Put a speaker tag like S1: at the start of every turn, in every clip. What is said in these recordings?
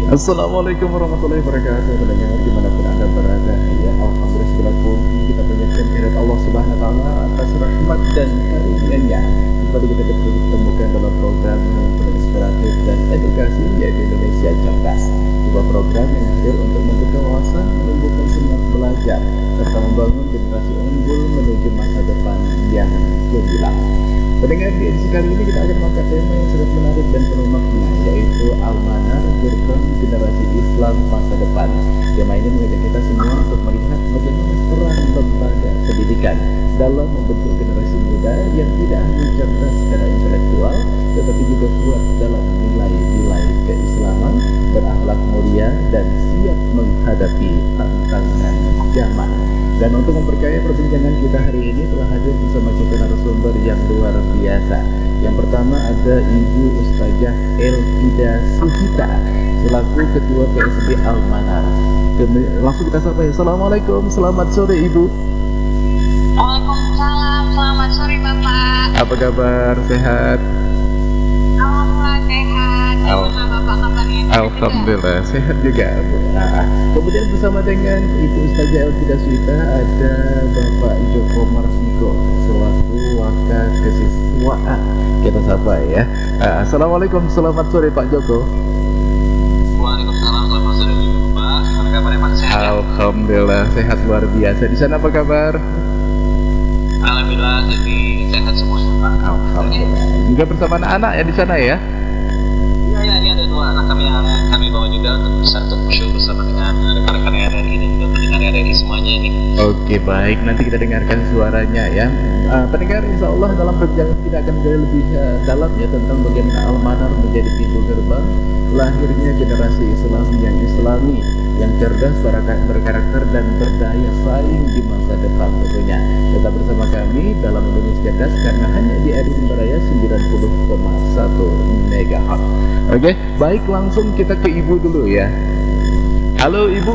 S1: Assalamualaikum warahmatullahi wabarakatuh. Pendengar dimanapun anda berada, ya alhamdulillah segala puji kita panjatkan kehadirat Allah Subhanahu Wa Taala atas rahmat dan karunia-Nya. Kembali kita ditemukan dalam program yang penuh inspiratif dan edukasi, yaitu Indonesia Cerdas. Sebuah program yang hadir untuk membuka wawasan, menumbuhkan semangat belajar, serta membangun generasi unggul menuju masa depan yang gemilang. Pendengar, di edisi kali ini kita akan mengangkat tema yang sangat menarik dan penuh makna, yaitu Al-Manar, Gerbang Generasi Islam Masa Depan. Tema ini mengajak kita semua untuk melihat bagaimana peran lembaga pendidikan dalam membentuk generasi muda yang tidak hanya cerdas secara intelektual, tetapi juga kuat dalam nilai-nilai keislaman, berakhlak mulia, dan siap menghadapi tantangan zaman. Dan untuk memperkaya perbincangan kita hari ini telah hadir bersama kita narasumber yang luar biasa. Yang pertama ada Ibu Ustazah Elvida Suhita selaku Ketua PSB Al-Manar. Langsung kita sapa ya. Assalamualaikum, selamat sore Ibu.
S2: Waalaikumsalam, selamat sore Bapak.
S1: Apa kabar? Sehat?
S2: Alhamdulillah sehat. Gimana Bapak kabarnya?
S1: Alhamdulillah sehat juga Bu. Kemudian bersama dengan Ibu Ustazah Elvida Suhita ada Bapak Joko Marsiko selaku Wakil Kesiswaan. Kita sapa ya. Assalamualaikum, selamat sore Pak Joko.
S3: Waalaikumsalam, selamat sore juga Bapak. Gimana kabarnya Pak? Sehat ya?
S1: Alhamdulillah sehat luar biasa. Di sana apa kabar?
S3: Alhamdulillah jadi sehat semuanya Pak.
S1: Alhamdulillah. Juga bersama anak-anak ya di sana ya?
S3: Iya, ini ada dua anak kami yang kami bawa juga untuk bisa untuk show bersama dengan rekan-rekan RRI dan juga pendengar RRI semuanya ini.
S1: Oke, baik, nanti kita dengarkan suaranya ya. Pendengar, insya Allah dalam perbincangan kita akan menjadi lebih dalam ya tentang bagaimana Al-Manar menjadi pintu gerbang lahirnya generasi Islam yang islami, yang cerdas, berkarakter dan berdaya saing di masa depan tentunya. Tetap bersama kami dalam Indonesia Cerdas karena hanya di RRI Baraya 90,1 MHz. Oke, baik, langsung kita ke Ibu dulu ya. Halo Ibu.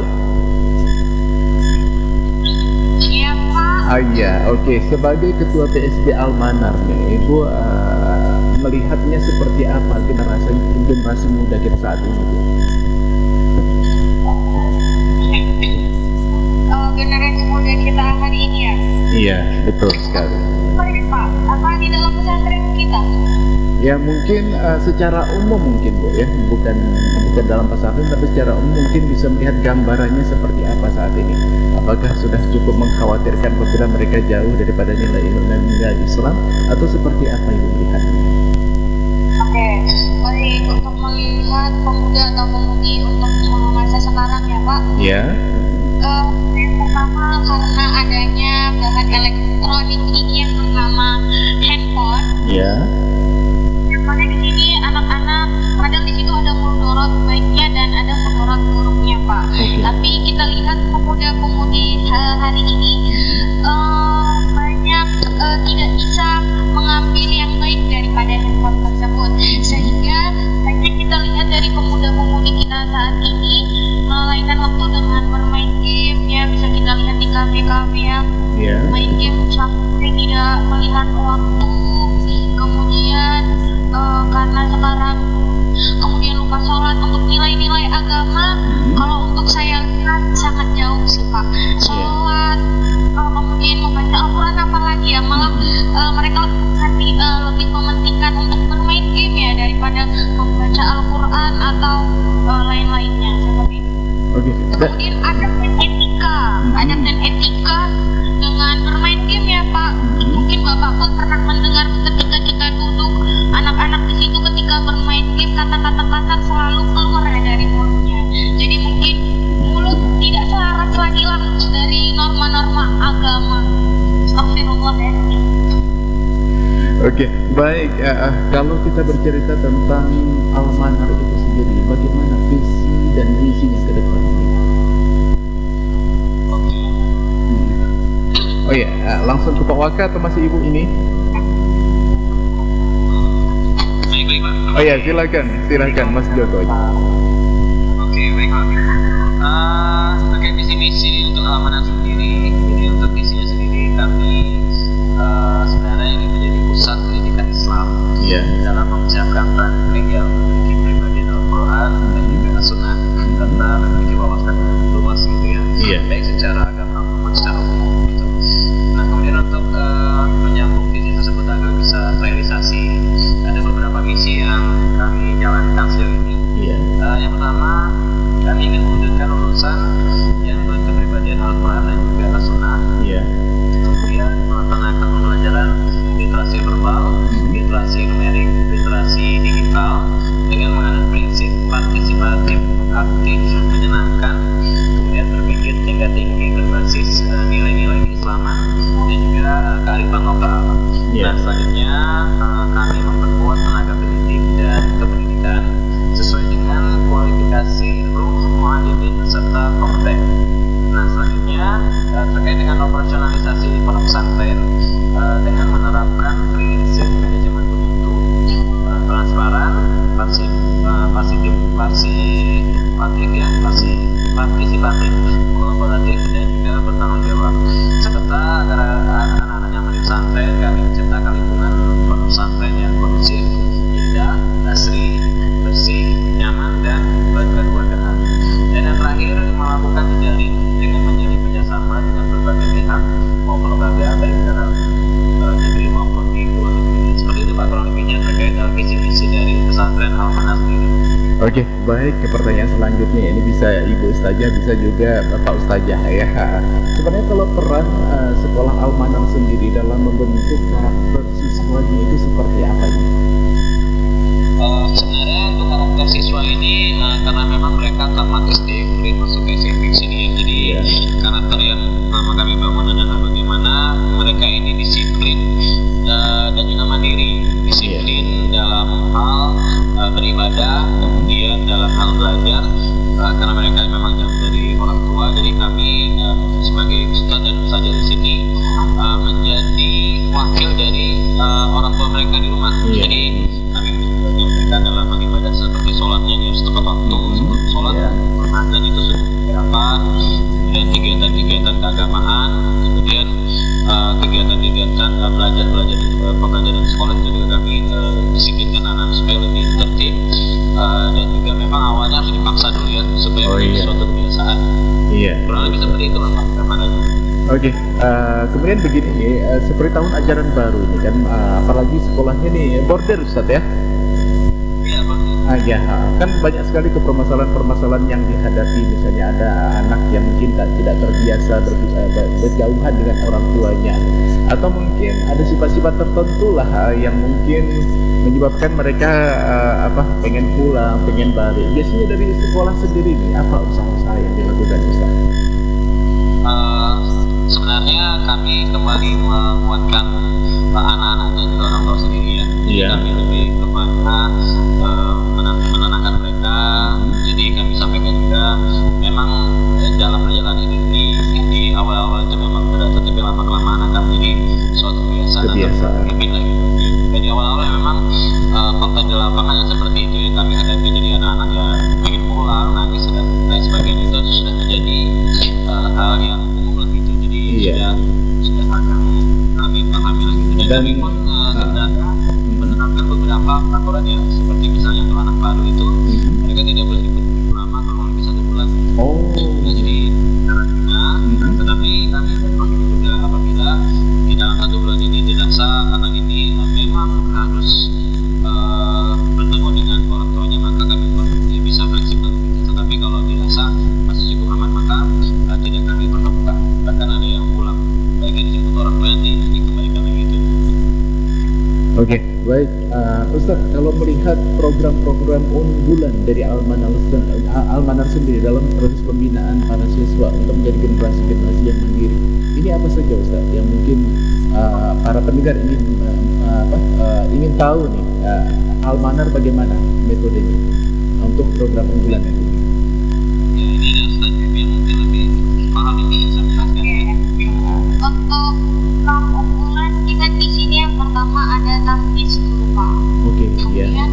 S2: Iya Pak.
S1: Iya, oke. Sebagai Ketua PSB Al-Manar nih, Ibu melihatnya seperti apa generasi muda kita saat ini, Bu?
S2: Generasi muda kita hari ini ya?
S1: Iya, betul sekali.
S2: Baik Pak, apa di dalam pesantren kita?
S1: Ya mungkin secara umum mungkin Bu ya, bukan dalam pesantren tapi secara umum mungkin bisa melihat gambarannya seperti apa saat ini. Apakah sudah cukup mengkhawatirkan apabila mereka jauh daripada nilai Islam atau seperti apa Ibu melihatnya?
S2: Oke, baik, untuk melihat pemuda atau pemudi untuk masa sekarang ya Pak.
S1: Ya.
S2: Yang pertama karena adanya bahan elektronik ini yang bernama handphone.
S1: Ya.
S2: Makanya di sini anak-anak kadang di situ ada mudorot baiknya dan ada mudorot buruknya Pak. Tapi kita lihat pemuda-pemudi hari ini banyak tidak bisa mengambil yang baik daripada handphone tersebut, sehingga banyak kita lihat dari pemuda-pemudi kita saat ini melalaikan waktu dengan bermain game ya, bisa kita lihat di kafe-kafe ya, main game sampai tidak melihat waktu. Kemudian karena sekarang kemudian lupa sholat, untuk nilai-nilai agama kalau untuk saya lihat sangat jauh sih Pak. Sholat, kemudian membaca Al-Quran apalagi ya, malah mereka lebih mementingkan untuk bermain game ya daripada membaca Al-Quran atau lain-lainnya seperti itu. Kemudian adab dan etika dengan bermain game ya Pak. Mungkin Bapak pun pernah mendengar ketika kita duduk, anak-anak di situ ketika bermain game kata-kata kasar selalu keluar dari mulutnya. Jadi mungkin mulut tidak selaras lagi lah dari norma-norma agama. Astagfirullah ya.
S1: Oke, baik. Kalau kita bercerita tentang Al-Manar itu sendiri, bagaimana visi dan misinya ke depan ini? Oh ya, langsung ke Pak Waka atau masih Ibu ini?
S3: Baik Pak.
S1: Oh ya, silakan Mas Joko.
S3: Oke, baik Pak. Terkait visi misi untuk Al-Manar sendiri, ini untuk visinya sendiri kami sebenarnya ingin menjadi pusat pendidikan Islam dalam mempersiapkan yang memiliki pribadi Al-Quran dan juga As-Sunnah. partisipatif, kolaboratif, dan juga bertanggung jawab. Serta agar anak-anak yang di pesantren kami menciptakan lingkungan pesantren yang kondusif, indah, asri, bersih, nyaman, dan berkeluargaan. Dan yang terakhir, melakukan jejaring dengan menjadi kerjasama dengan berbagai pihak maupun lembaga baik dalam negeri maupun di luar negeri. Seperti itu Pak kurang lebihnya terkait visi misi dari pesantren Al-Manar sendiri.
S1: Oke, baik, ke pertanyaan selanjutnya ini bisa Ibu Ustazah, bisa juga Bapak Ustazah ya. Sebenarnya kalau peran sekolah Al-Manar sendiri dalam membentuk karakter siswanya itu seperti apa ini?
S3: Sebenarnya untuk karakter siswa ini karena memang mereka tamat SD kemudian masuk ke SMP sini ya, jadi karakter yang pertama kami bangun adalah bagaimana mereka ini disiplin dan juga mandiri, disiplin dalam hal beribadah, kemudian dalam hal belajar, karena mereka memang jauh dari orang tua, jadi kami sebagai ustadz dan ustazah di sini menjadi wakil dari orang tua mereka di rumah. Jadi kami mengajarkan mereka dalam beribadah seperti sholatnya harus tepat waktu, sebelum sholat, dan itu sudah dilakukan, kemudian kegiatan-kegiatan keagamaan, kemudian kegiatan-kegiatan belajar di pembelajaran sekolah itu juga kami disiplinkan anak supaya lebih tertib, dan juga memang awalnya harus dipaksa dulu ya supaya menjadi suatu kebiasaan. Kurang lebih seperti itu Pak kepadanya.
S1: Oke, kemudian begini, seperti tahun ajaran baru ini kan, apalagi sekolahnya nih border Ustaz ya?
S3: Iya border.
S1: Ya, kan banyak sekali permasalahan yang dihadapi, misalnya ada anak yang mungkin tidak terbiasa berjauhan dengan orang tuanya, atau mungkin ada sifat-sifat tertentu lah yang mungkin menyebabkan mereka pengen pulang, pengen balik. Biasanya dari sekolah sendiri nih, apa usaha-usaha yang dilakukan Ustaz?
S3: Sebenarnya kami kembali menguatkan anak-anak dan juga orang tua sendiri ya. Kami lebih kepada menenangkan mereka. Jadi kami sampaikan juga memang dalam perjalanan ini di awal-awal itu memang berat, tapi lama-kelamaan akan menjadi suatu kebiasaan. Jadi awal-awal memang fakta di lapangan yang seperti itu yang kami hadapi, jadi anak-anak ya ingin pulang, nangis dan lain sebagainya, itu sudah menjadi hal yang umum lah gitu. Jadi sudah akan kami pahami lagi gitu. Dan kami pun sebenarnya menerapkan beberapa peraturan ya, seperti misalnya untuk anak baru itu mereka tidak boleh ikut lama kalau lebih 1 bulan. Jadi karantina, tetapi kami begitu juga apabila di dalam 1 bulan ini dirasa anak ini memang harus bertemu dengan orang tuanya, maka kami pun bisa fleksibel. Tetapi kalau dirasa masih cukup aman, maka tidak kami pertemukan. Bahkan ada yang pulang, baik yang dijemput orang tua yang dikembalikan lagi itu.
S1: Oke, baik. Ustaz, kalau melihat program-program unggulan dari Al-Manar sendiri dalam proses pembinaan para siswa untuk menjadi generasi-generasi yang mandiri, ini apa saja Ustaz yang mungkin para pendengar ingin tahu nih, Al-Manar bagaimana metodenya untuk program unggulan itu?
S3: Ya, ini ada Ustaz yang mungkin lebih paham ini, saya jelaskan.
S2: Untuk program unggulan kita di sini yang pertama ada tahfiz dulu Pak. Kemudian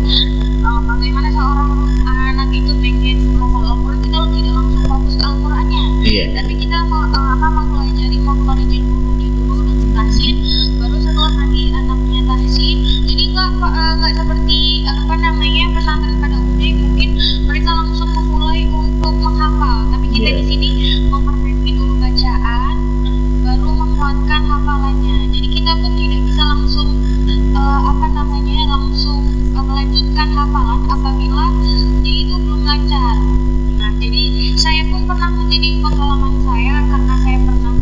S2: bagaimana seorang anak itu pengen menghafal Al-Quran, kita tidak langsung fokus ke Al-Qurannya, tapi kita mempelajari mengkorigir gurunya dulu, jelasin, baru setelah nanti anaknya tahsin. Jadi nggak seperti pesantren pada umumnya mungkin mereka langsung memulai untuk menghafal, tapi kita di sini memperbaiki dulu bacaan, baru menguatkan hafalannya. Jadi kita pun tidak bisa langsung langsung melanjutkan hafalan apabila dia itu belum lancar. Nah, jadi saya pun pernah menjadi pengalaman saya, karena saya pernah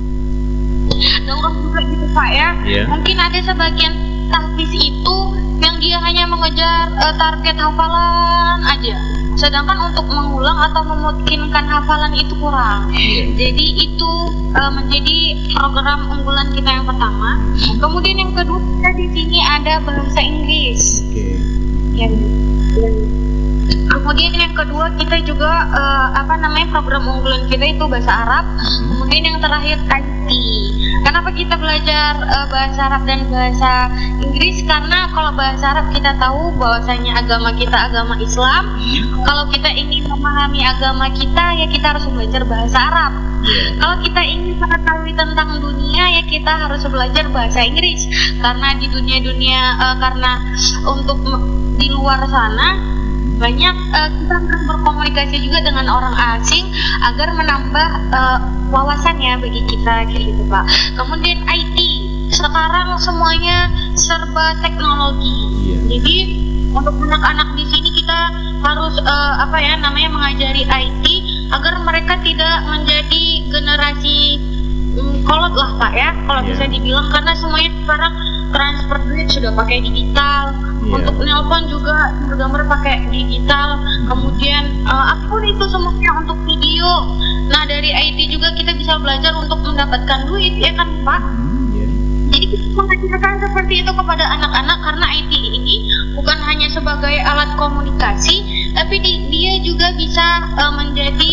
S2: daurah juga gitu Pak ya. Mungkin ada sebagian tahfiz itu yang dia hanya mengejar target hafalan aja, sedangkan untuk mengulang atau memungkinkan hafalan itu kurang. Jadi itu menjadi program unggulan kita yang pertama. Kemudian yang kedua, kita di sini ada bahasa Inggris. Kemudian yang kedua kita juga program unggulan kita itu bahasa Arab. Kemudian yang terakhir IT. Kenapa kita belajar bahasa Arab dan bahasa Inggris? Karena kalau bahasa Arab kita tahu bahwasanya agama kita agama Islam. Kalau kita ingin memahami agama kita ya kita harus belajar bahasa Arab. Kalau kita ingin mengetahui tentang dunia ya kita harus belajar bahasa Inggris. Karena di dunia karena untuk di luar sana banyak kita akan berkomunikasi juga dengan orang asing agar menambah wawasannya bagi kita gitu Pak. Kemudian IT, sekarang semuanya serba teknologi. Jadi untuk anak-anak di sini kita harus mengajari IT agar mereka tidak menjadi generasi kolot lah Pak ya, kalau bisa dibilang, karena semuanya sekarang transfer duit sudah pakai digital. Untuk nelpon juga gambar pakai digital. Kemudian apapun itu semuanya untuk video. Nah dari IT juga kita bisa belajar untuk mendapatkan duit ya kan Pak. Jadi kita mengajarkan seperti itu kepada anak-anak karena IT ini bukan hanya sebagai alat komunikasi, tapi dia juga bisa menjadi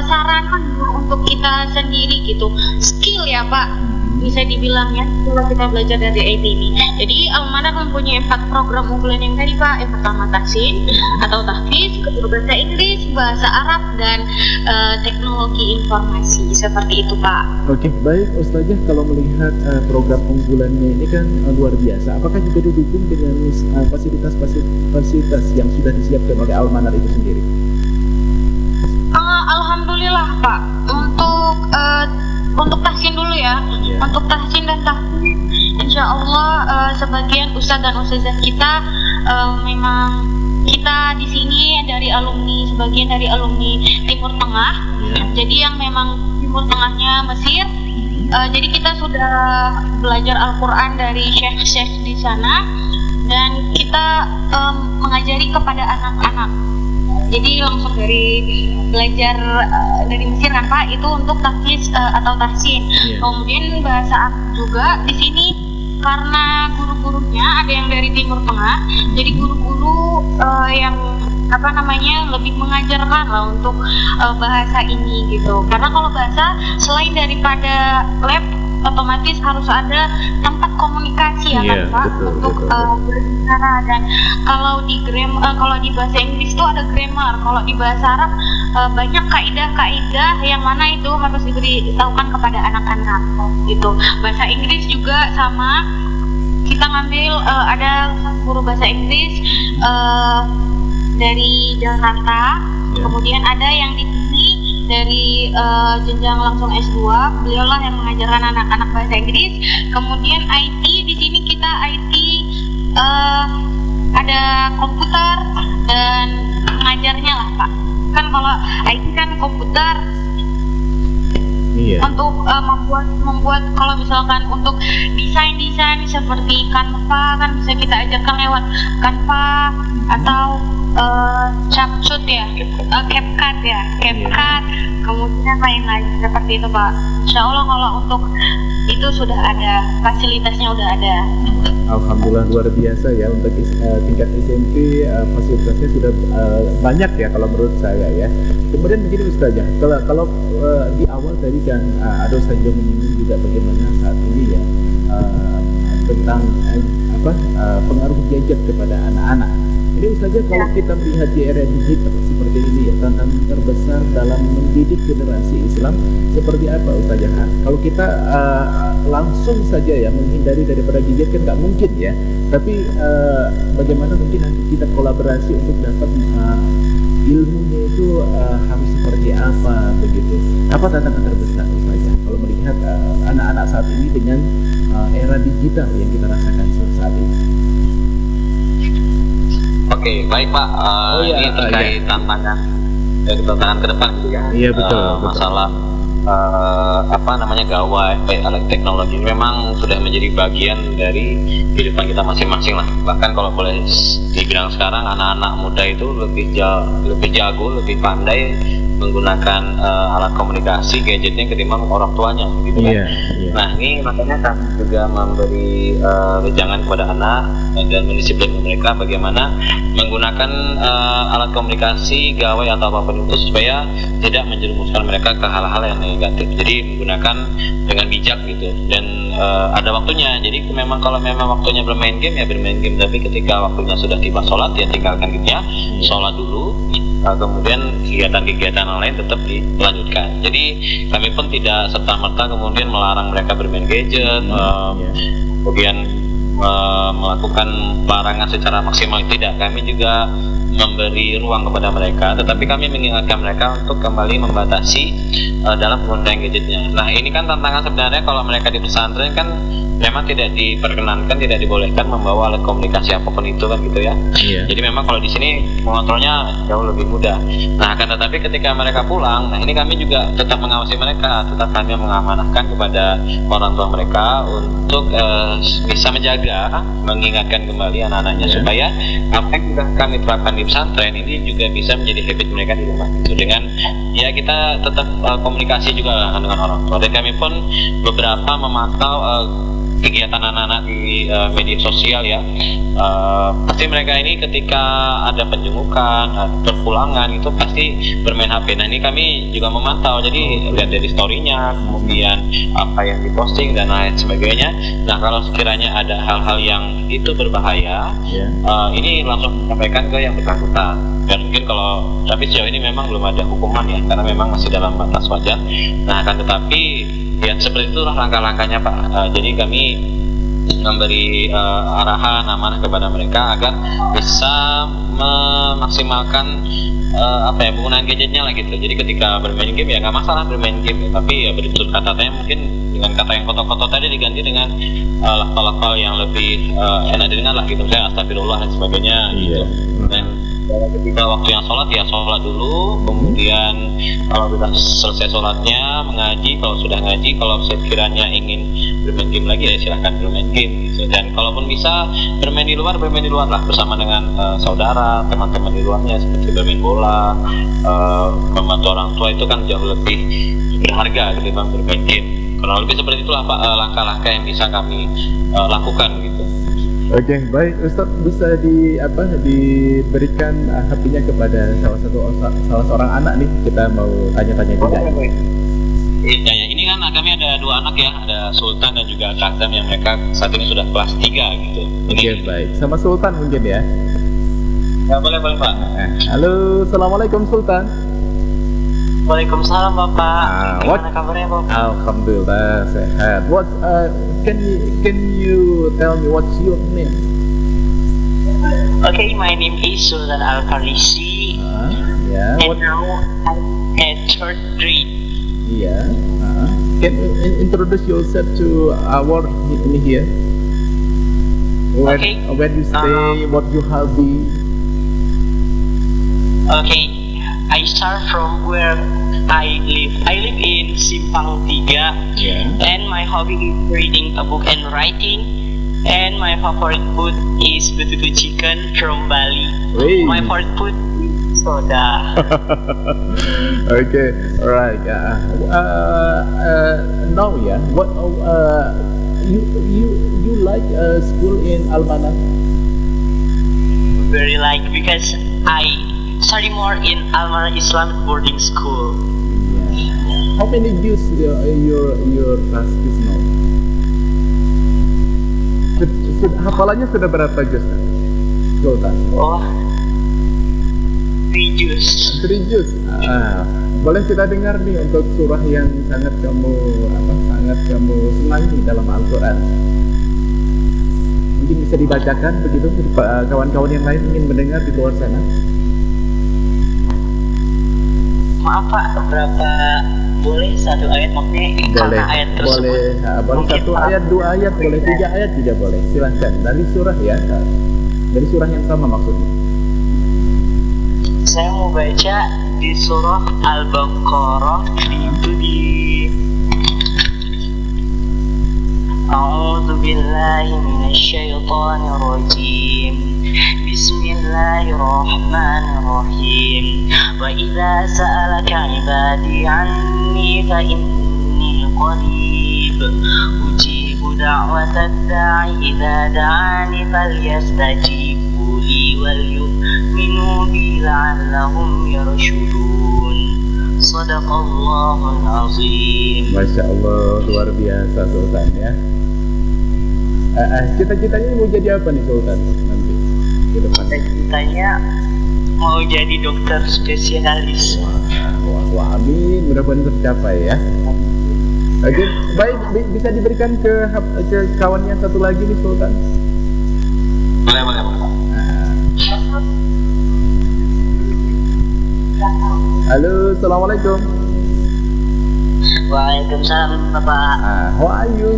S2: sarana untuk kita sendiri gitu, skill ya Pak bisa dibilang ya kalau kita belajar dari IT ini. Jadi Al-Manar mempunyai 4 program unggulan yang tadi Pak. Yang pertama tahsin atau tahfiz, kedua bahasa Inggris, bahasa Arab, dan teknologi informasi seperti itu Pak.
S1: Oke, baik Ustazah, kalau melihat program unggulannya ini kan luar biasa. Apakah juga didukung dengan fasilitas yang sudah disiapkan oleh Al-Manar itu sendiri?
S2: Alhamdulillah Pak. Untuk tahsin dulu ya. Untuk tahsin dan tahfiz, insya Allah sebagian ustadz dan ustazah kita memang kita di sini dari alumni, sebagian dari alumni Timur Tengah. Jadi yang memang Timur Tengahnya Mesir. Jadi kita sudah belajar Al-Quran dari syekh-syekh di sana dan kita mengajari kepada anak-anak. Jadi langsung dari belajar dari Mesir kan Pak, itu untuk tahfiz atau tahsin. Kemudian bahasa Arab juga di sini karena guru-gurunya ada yang dari Timur Tengah, jadi guru-guru yang lebih mengajarkan lah untuk bahasa ini gitu. Karena kalau bahasa selain daripada lab otomatis harus ada tempat komunikasi ya kan Pak, untuk berbicara. Dan kalau di bahasa Inggris itu ada grammar, kalau di bahasa Arab banyak kaidah-kaidah yang mana itu harus diberitahukan kepada anak-anak gitu. Bahasa Inggris juga sama, kita ngambil ada guru bahasa Inggris dari Jakarta, kemudian ada yang di sini dari jenjang langsung S2, beliaulah yang mengajarkan anak-anak bahasa Inggris. Kemudian IT, di sini kita IT ada komputer dan pengajarnya lah Pak. Kan kalau IT kan komputer untuk membuat kalau misalkan untuk desain seperti Canva kan bisa kita ajarkan lewat Canva atau CapCut ya, CapCut, kemudian lain-lain seperti itu Pak. Insya Allah kalau untuk itu sudah ada, fasilitasnya udah ada.
S1: Alhamdulillah luar biasa ya, untuk tingkat SMP fasilitasnya sudah banyak ya kalau menurut saya ya. Kemudian begini Ustazah, kalau di awal tadi kan ada Ustazah yang menyinggung juga bagaimana saat ini ya tentang pengaruh gadget kepada anak-anak. Ini Ustazah, kalau kita melihat di era digital seperti ini ya, tantangan terbesar dalam mendidik generasi Islam seperti apa Ustazah? Kalau kita langsung saja ya menghindari daripada gadget kan nggak mungkin ya, tapi bagaimana mungkin nanti kita kolaborasi untuk dapat ilmunya itu harus seperti apa begitu? Apa tantangan terbesar Ustazah kalau melihat anak-anak saat ini dengan era digital yang kita rasakan saat ini?
S3: Oke, baik Pak. Ini terkait tantangan ke depan gitu ya.
S1: Iya betul.
S3: Masalah gawai alat teknologi memang sudah menjadi bagian dari kehidupan kita masing-masing lah. Bahkan kalau boleh dibilang sekarang anak-anak muda itu lebih jago, lebih pandai menggunakan alat komunikasi gadgetnya ketimbang orang tuanya gitu kan. Nah ini makanya kami juga memberi wejangan kepada anak dan mendisiplin mereka bagaimana menggunakan alat komunikasi gawai atau apapun itu supaya tidak menjerumuskan mereka ke hal-hal yang negatif. Jadi menggunakan dengan bijak gitu dan ada waktunya. Jadi memang kalau memang waktunya bermain game ya bermain game, tapi ketika waktunya sudah tiba sholat ya tinggalkan gamenya, sholat dulu, kemudian kegiatan-kegiatan lain tetap dilanjutkan. Jadi kami pun tidak serta-merta kemudian melarang mereka bermain gadget, kemudian melakukan larangan secara maksimal, tidak. Kami juga memberi ruang kepada mereka, tetapi kami mengingatkan mereka untuk kembali membatasi dalam penggunaan gadgetnya. Nah ini kan tantangan sebenarnya kalau mereka di pesantren kan memang tidak diperkenankan, tidak dibolehkan membawa alat komunikasi apapun itu kan gitu ya. Jadi memang kalau di sini mengontrolnya jauh lebih mudah. Nah akan tetapi ketika mereka pulang, nah ini kami juga tetap mengawasi mereka, tetap kami mengamanahkan kepada orang tua mereka untuk bisa menjaga, mengingatkan kembali anak-anaknya supaya apa yang sudah kami terapkan di pesantren ini juga bisa menjadi habit mereka di rumah gitu. Dengan ya kita tetap komunikasi juga dengan orang tua, dan kami pun beberapa memantau kegiatan anak-anak di media sosial ya. Pasti mereka ini ketika ada penjungukan, perpulangan itu pasti bermain HP. Nah ini kami juga memantau, jadi lihat dari story-nya, kemudian apa yang diposting dan lain sebagainya. Nah kalau sekiranya ada hal-hal yang itu berbahaya, ini langsung sampaikan ke yang bersangkutan. Dan mungkin kalau, tapi sejauh ini memang belum ada hukuman ya, karena memang masih dalam batas wajar. Nah akan tetapi ya seperti itulah langkah-langkahnya Pak. Jadi kami memberi arahan amanah kepada mereka agar bisa memaksimalkan penggunaan gadgetnya lah gitu. Jadi ketika bermain game ya nggak masalah bermain game, tapi ya berunsur kata-katanya mungkin dengan kata yang kotor-kotor tadi diganti dengan lafal-lafal yang lebih enak didengar lah gitu, misalnya astagfirullah dan sebagainya gitu. Dan ketika waktu yang sholat ya sholat dulu, kemudian kalau sudah selesai sholatnya mengaji, kalau sudah ngaji, kalau sekiranya ingin bermain game lagi ya silahkan bermain game gitu. Dan kalaupun bisa bermain di luar lah bersama dengan saudara, teman-teman di luarnya, seperti bermain bola, membantu orang tua, itu kan jauh lebih berharga ketimbang bermain game. Kalau lebih seperti itulah Pak langkah-langkah yang bisa kami lakukan gitu.
S1: Oke, baik Ustadz, bisa diberikan HP-nya kepada salah seorang anak nih, kita mau tanya-tanya juga.
S3: Ya, ini kan kami ada dua anak ya, ada Sultan dan juga Kazam yang mereka saat ini sudah kelas 3 gitu.
S1: Oke, baik. Sama Sultan mungkin ya?
S3: Ya, boleh Pak.
S1: Halo, Assalamualaikum Sultan.
S3: Waalaikumsalam Bapak. Gimana kabarnya Bapak?
S1: Alhamdulillah sehat. Can you tell me what's your name?
S4: Okay, my name is Sultan Al-Farisi. And now I'm at third grade.
S1: Can you introduce yourself to our in here? Where you stay? What your hobby?
S4: Okay, I start from where I live. I live in Simpang 3, and my hobby is reading a book and writing. And my favorite food is betutu chicken from Bali. My favorite food is soda.
S1: Okay, alright. Now, what you like school in Al-Manaf?
S4: Very like, because I study more in Al-Manaf Islamic boarding school.
S1: How many years your class is now? Hafalannya sudah berapa juz? Sultan?
S4: 3 juz.
S1: 3 juz. Boleh kita dengar nih untuk surah yang sangat kamu senangi dalam Al-Quran. Mungkin bisa dibacakan begitu, kawan-kawan yang lain ingin mendengar di luar sana.
S4: Maaf Pak, berapa boleh satu ayat maksudnya
S1: boleh,
S4: karena ayat tersebut
S1: boleh satu ayat, 2 ayat, boleh 3 ayat juga boleh, silahkan dari surah ya, dari surah yang sama maksudnya.
S4: Saya mau baca di surah Al-Baqarah, itu di أعوذ بالله من الشيطان الرجيم بسم الله الرحمن الرحيم وإذا سألك عبادي عني فإني قريب أجيب دعوة الداع إذا دعاني فليستجيبوا لي وليؤمنوا بي لعلهم يرشدون صدق الله العظيم.
S1: Masya Allah, luar biasa Sultan ya. Cita-citanya mau jadi apa nih Sultan nanti ke depan?
S4: Cita-citanya mau jadi dokter spesialis.
S1: Wah, amin, mudah-mudahan tercapai ya. Oke, baik, bisa diberikan ke kawannya satu lagi nih Sultan.
S3: Boleh.
S1: Halo, assalamualaikum.
S4: Waalaikumsalam Bapak.
S1: How are you?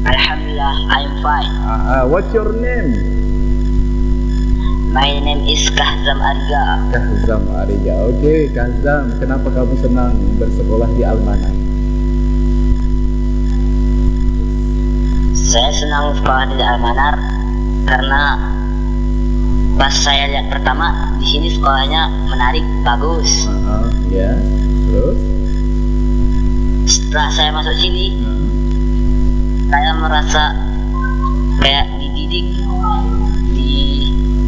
S4: Alhamdulillah, I'm fine.
S1: What's your name?
S4: My name is Kahzam Arga.
S1: Kahzam Arga. Oke, Kahzam, kenapa kamu senang bersekolah di Almana?
S4: Saya senang sekolah di Almanar karena pas saya lihat pertama di sini sekolahnya menarik, bagus.
S1: Ya. Terus?
S4: Setelah saya masuk sini, saya merasa kayak dididik di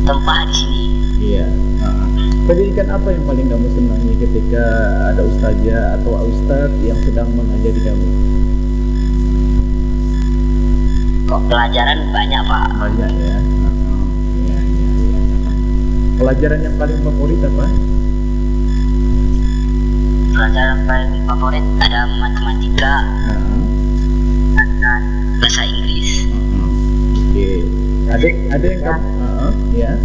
S4: tempat di sini.
S1: Iya. Pendidikan apa yang paling kamu senangi ketika ada ustazah atau ustaz yang sedang mengajari kamu?
S4: Kok pelajaran banyak Pak?
S1: Banyak ya. Iya. Pelajaran yang paling favorit apa?
S4: Pelajaran paling favorit ada matematika, ada bahasa Inggris.
S1: Oke. Ada yang kamu ya.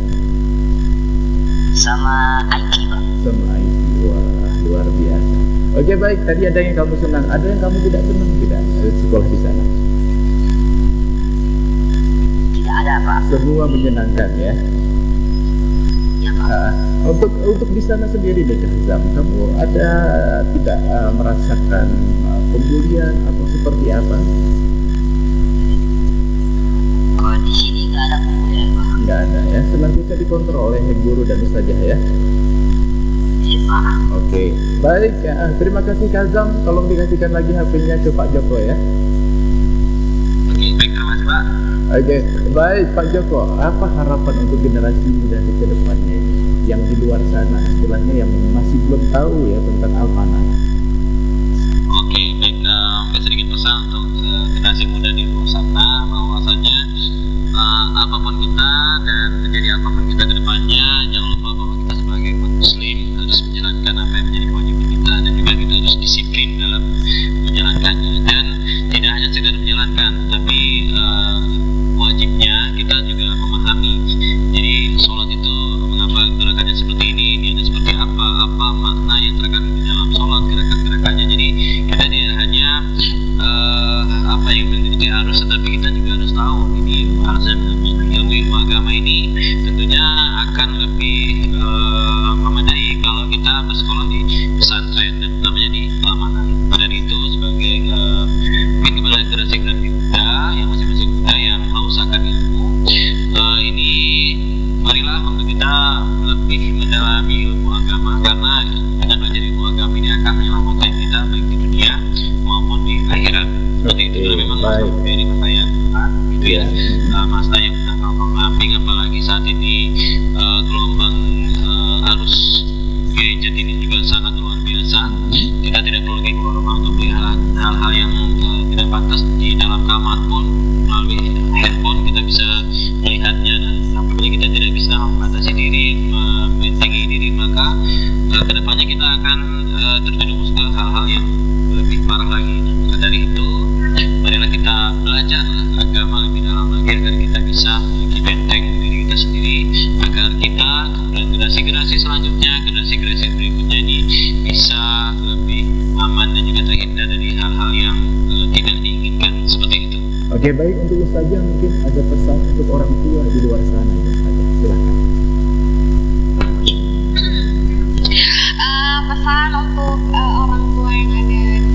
S4: Sama IT Pak.
S1: Sama IT. Wah, luar biasa. Oke, baik. Tadi ada yang kamu senang, ada yang kamu tidak senang tidak? Ada sekolah di sana.
S4: Tidak ada Pak.
S1: Semua menyenangkan ya.
S4: Ya Pak.
S1: Untuk di sana sendiri deh Kahzam, kamu ada tidak merasakan pembulian atau seperti apa?
S4: Kalau di sini nggak ada pembulian Pak.
S1: Nggak ada ya, senantiasa dikontrol oleh guru dan ustazah ya.
S4: Iya Pak.
S1: Oke, baik. Terima kasih Kahzam. Tolong dikasihkan lagi HP-nya ke Pak Joko ya.
S3: Oke, baik, terima kasih Pak.
S1: Oke, baik Pak Joko. Apa harapan untuk generasi muda di kedepannya ini? Yang di luar sana, istilahnya yang masih belum tahu ya tentang Almana.
S3: Oke, baik. Sedikit pesan untuk generasi muda di luar sana, bahwasanya apapun kita dan menjadi apapun kita ke depannya, jangan lupa bahwa kita sebagai umat muslim harus menjalankan apa yang menjadi kewajiban kita, dan juga kita harus disiplin dalam menjalankannya, dan tidak hanya sekedar menjalankan, tapi wajibnya kita juga memahami. Jadi sholat itu mengapa gerakannya seperti ini ada seperti apa makna yang terkandung di dalam sholat, gerakan-gerakannya. Jadi kita tidak hanya apa yang menjadi harus, tetapi kita juga harus tahu ini harusnya ilmu agama ini tentunya akan lebih memadai kalau kita bersekolah di pesantren dan namanya di Almana. Dan itu sebagai mungkin kepada generasi muda yang masing-masing muda yang haus akan ilmu, ini marilah untuk kita lebih mendalami ilmu agama, karena dengan belajar ilmu agama ini akan menyelamatkan kita baik di dunia maupun di akhirat. Seperti itu. Memang
S1: baik.
S3: Dari pertanyaan gitu ya. Masa yang sedang mengamping, apalagi saat ini gelombang arus gadget ini juga sangat luar biasa. Kita tidak perlu lagi keluar rumah untuk melihat hal-hal yang tidak pantas di dalam kamar pun melalui handphone kita bisa melihatnya, dan apabila kita tidak bisa membatasi diri, membentengi diri, maka kedepannya kita akan terjerumus ke hal-hal yang lebih parah lagi. Maka dari itu, marilah kita belajar agama lebih dalam lagi agar kita bisa memiliki benteng diri kita sendiri, agar kita kemudian generasi selanjutnya, generasi berikutnya ini bisa lebih aman dan juga terhindar dari hal-hal yang tidak diinginkan seperti itu.
S1: Oke, baik. Untuk ustazah mungkin ada pesan untuk orang tua di luar sana ya ustazah, silakan.
S2: Pesan untuk orang tua yang ada di sana,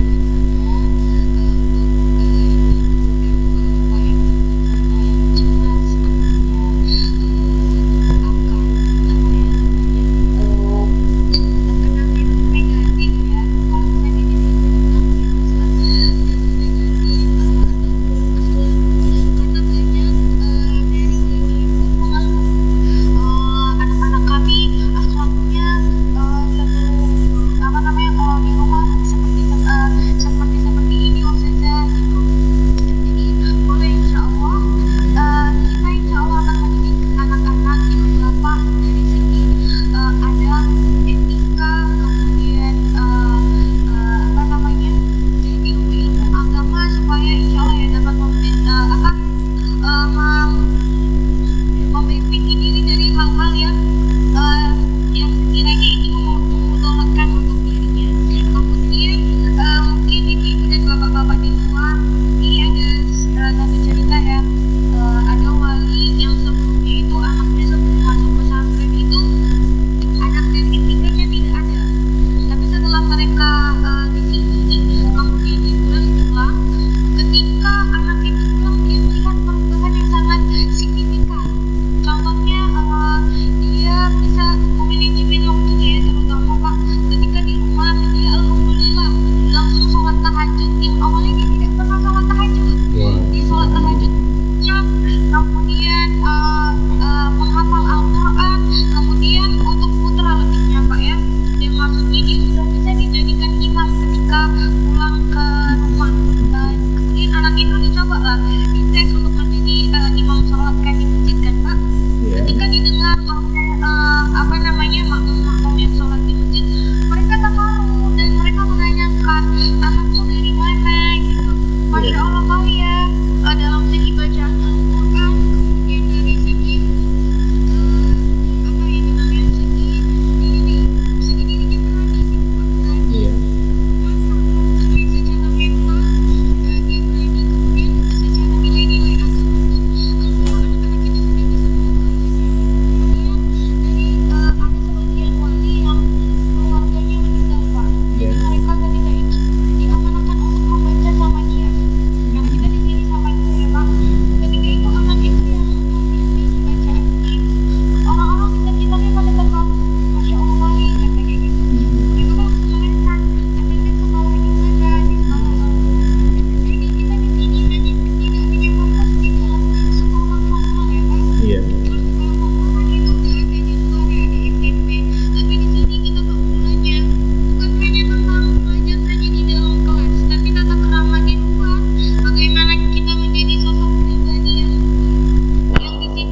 S2: apa namanya makmum-makmum yang sholat di masjid, mereka terharu dan mereka menanyakan anakmu dari mana gitu. Masya Allah kali ya, dalam segi bacaan Al-Quran, kemudian dari segi apa ini namanya segi dirinya berani gitu Pak.
S1: Iya.
S2: Secara mental dia berani, kemudian secara nilai-nilai agama pun anak-anak kita sudah bisa kemudian dari ada sebagian wali yang keluarganya meninggal Pak, jadi mereka ketika itu diamanahkan untuk membaca sama dia karena kita dipilih sama dia ya Pak. Ketika itu anak itu yang membimbing bacaan itu, orang-orang di sekitarnya pada terharu, Masya Allah wali kata kayak gitu. Mereka langsung menanyakan anaknya sekolah di mana, di sekolah jadi kita di sini hanya tidak hanya fokus di dalam sekolah formal ya Pak.
S1: Iya.
S2: Kalau sekolah formal itu nggak ada di luar ya, di SMP, tapi di sini kita keunggulannya bukan hanya tentang belajar saja di dalam kelas, tapi tata krama di luar, bagaimana kita menjadi sosok pribadi yang disiplin,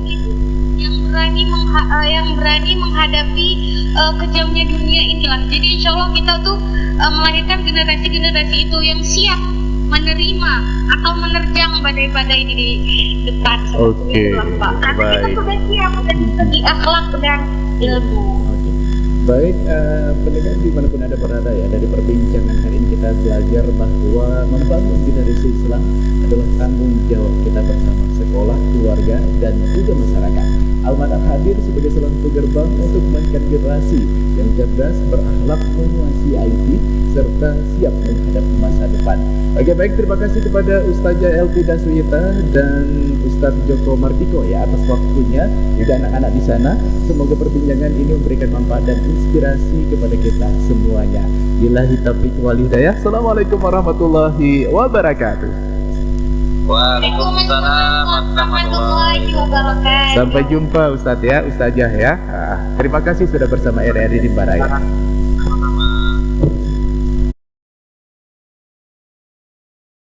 S2: yang berani menghadapi kejamnya dunia inilah. Jadi insya Allah kita tuh melahirkan generasi-generasi itu yang siap menerima atau menerjang badai-badai di depan.
S1: Oke,
S2: Karena kita
S1: baik.
S2: sudah siap dari segi akhlak dan ilmu.
S1: Oke. Baik, pendengar dimanapun Anda berada ya, dari perbincangan hari ini kita belajar bahwa membangun generasi Islam adalah tanggung jawab kita bersama sekolah, keluarga, dan juga masyarakat. Almanak hadir sebagai salah satu gerbang untuk menghadirkan generasi yang cerdas, berakhlak, menguasai IT, serta siap menghadapi masa depan. Oke, baik, terima kasih kepada Ustazah Elvi Daswita dan Ustaz Joko Martiko ya atas waktunya, juga anak-anak di sana. Semoga perbincangan ini memberikan manfaat dan inspirasi kepada kita semuanya. Billahi taufiq wal hidayah. Assalamualaikum warahmatullahi wabarakatuh.
S3: Waalaikumsalam warahmatullahi wabarakatuh.
S1: Sampai jumpa Ustaz ya, Ustazah ya. Terima kasih sudah bersama RRI Rimba Raya.